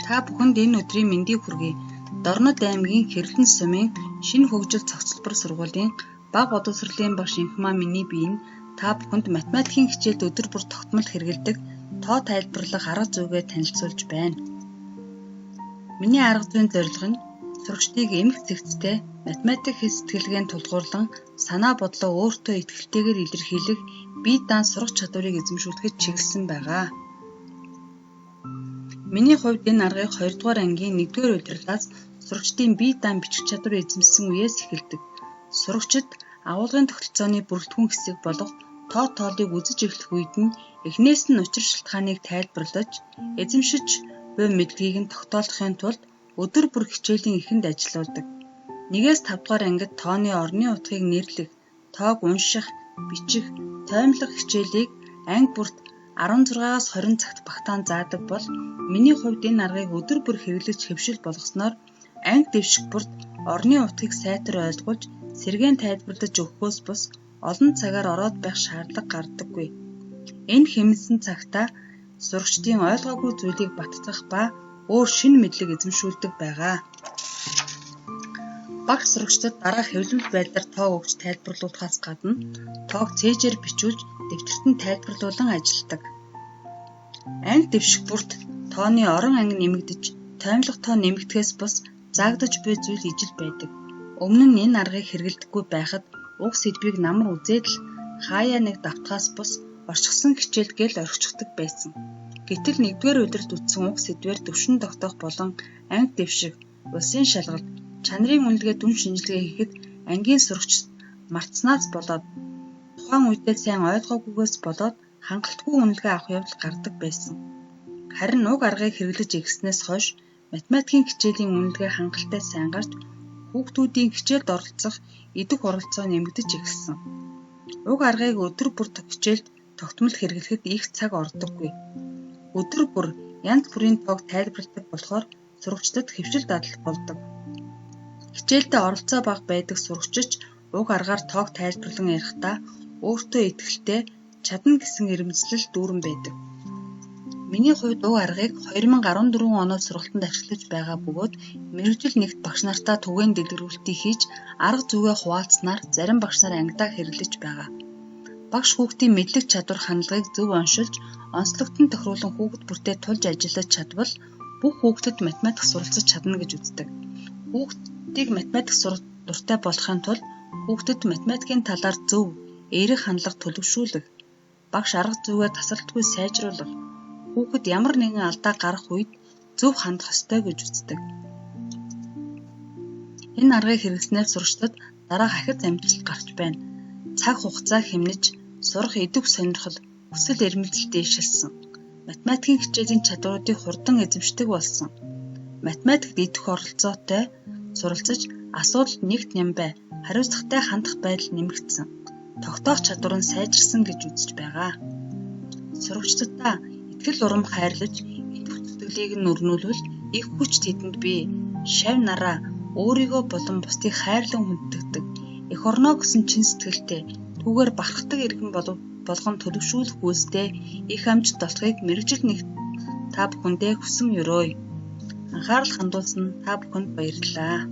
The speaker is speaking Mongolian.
Та бүхэнд энэ өдрийн мэндийг хүргэе. Дорнод аймгийн Хэрлэн сумын шинэ хөгжил цогцлбор сургуулийн бага боловсролын багш Инхмаа миний бие нь та бүхэнд математикийн хичээлд өдөр бүр тогтмол хэрэглэдэг тоо тайлбарлах арга зүйгээ танилцуулж байна. Миний арга зүйн зорилго нь сурагчдыг эмх зэгцтэй математик хэс сэтгэлгээнд тулгуурлан санаа бодлоо өөртөө итгэлтэйгээр илэрхийлэх бие даан сурах чадварыг эзэмшүүлэхэд чиглэсэн байгаа. Миний хувьд энэ аргыг 2 дугаар ангийн 1-р удирлаас сурагчдын бие даан бичих чадвар эзэмссэн үеэс эхэлдэг. Сурагчид агуулгын тогтолцооны бүрэлдэхүүн хэсэг болох тоо тоолыг үзэж эхлэх үед нь эхнээс нь учир шалтгааныг тайлбарлаж, эзэмшиж буй мэдлэгийг нь тогтоолохын тулд өдөр бүр хичээлийн эхэнд ажилладаг. 1-5 дугаар ангид тооны орны утгыг нэрлэх, тоог унших, бичих, тоймлох хичээлийг анги бүрт 16-аас 20 цагт багтаан заадаг бол миний хувьд энэ аргыг өдөр бүр хэрэглэж хэвшил болгосноор анги дэвших бүрт орны утгыг сайтар ойлгуулж сэргээн тайлбарлаж өгөхөөс бус олон цагаар ороод байх шаардлага гардаггүй. Энэ хэмнэсэн цагтаа сурагчдын ойлгоогүй зүйлийг баттгах ба өөр шинэ мэдлэг эзэмшүүлдэг байгаа. Багш сурагчдад дараа хэвлэмэл байдлаар тоо өгч тайлбарлуулахаас гадна тоог цээжээр бичүүлж дэвтэрт нь тайлбарлуулан ажилладаг. Анги дэвших бүрт тооны орон анги нэмэгдэж, тоймлох тоо нэмэгдэхээс бус заагдаж буй зүйл ижил байдаг. Өмнө нь энэ аргыг хэрэглэдэггүй байхад уг сэдвийг намар үзээд л хаяа нэг давтахаас бус орчихсон хичээл гэл орхичихдаг байсан. Гэтэл 1-р удирд үтсэн уг сэдвээр төвшин тогтоох болон анги дэвших, улсын шалгалт, чанарын үнэлгээ дүн шинжилгээ хийхэд ангийн сурагч мартснаас болоод тухайн үедээ сайн ойлгоогүйгээс болоод хангалтгүй үнэлгээ авах явдал гардаг байсан. Харин уг аргыг хэрэглэж эхэлснээс хойш математикийн хичээлийн үнэлгээ хангалттай сайн гарч хүүхдүүдийн хичээлд оролцох идэх оролцоо нэмэгдэж эхэлсэн. Уг аргыг өдөр бүр хичээлд тогтмол хэрэглэхэд их цаг ордоггүй. Өдөр бүр янз бүрийн тоог тайлбарладаг болохоор сурагчдад хэвшил дадлах болдог. Хичээлдээ оролцоо бага байдаг сурагчид уг аргаар тоог тайлбарлан ярихдаа өөртөө итгэлтэй чадна гэсэн эрмэлзэл дүүрэн байдаг. Миний хувьд уг аргыг 2014 оноос сургалтанд ашиглаж байгаа бөгөөд мэргэжил нэгт багш нартаа түгээн дэлгэрүүлэлтийг хийж арга зүйгээ хуваалцсанаар зарим багш нар ангидаа хэрэглэж байгаа. Багш хүүхдийн мэдлэг чадвар хандлагыг зөв оншилж, онцлогтон тохируулан хүүхэд бүртээ тулж ажиллаж чадвал бүх хүүхдэд математик суралцаж чадна гэж үздэг. Хүүхдийг математик сурах дуртай болохын тулд хүүхдэд математикийн талаар зөв, эерэг хандлага төлөвшүүлэх, багш арга зүйгээ тасралтгүй сайжруулах, хүүхэд ямар нэгэн алдаа гарах үед зөв хандах ёстой гэж үздэг. Энэ аргыг хэрэглэснээр сурагчдад дараа хахиц амжилт гарч байна. Цаг хугацаа хэмнэж, сурах идэвх сонирхол, хүсэл эрмэлзэл дээшилсэн. Математикийн хичээлийн чадваруудыг хурдан эзэмшдэг болсон. Математикт идэх оролцоотой суралцаж, асуудалд нэгт нямбай, хариуцлагатай хандах байдал нэмэгдсэн. Тогтоох чадвар нь сайжирсан гэж үзэж байгаа. Сурагчдаа итгэл урам хайрлаж, идэвх зүтгэлийг нь өрнүүлвэл их хүч тэдэнд бий. Шав нараа өөрийгөө болон бусдыг хайрлан хүндэтгдэг. Эх орноо гэсэн чин сэтгэлтэй түүгээр бахархдаг иргэн болгон төлөвшүүлэх үйлстэй их амжилт олохыг мэргэжил нэгт та бүхэндээ хүсэн өрөөе. Анхаарал хандуулсан та бүхэнд баярлалаа.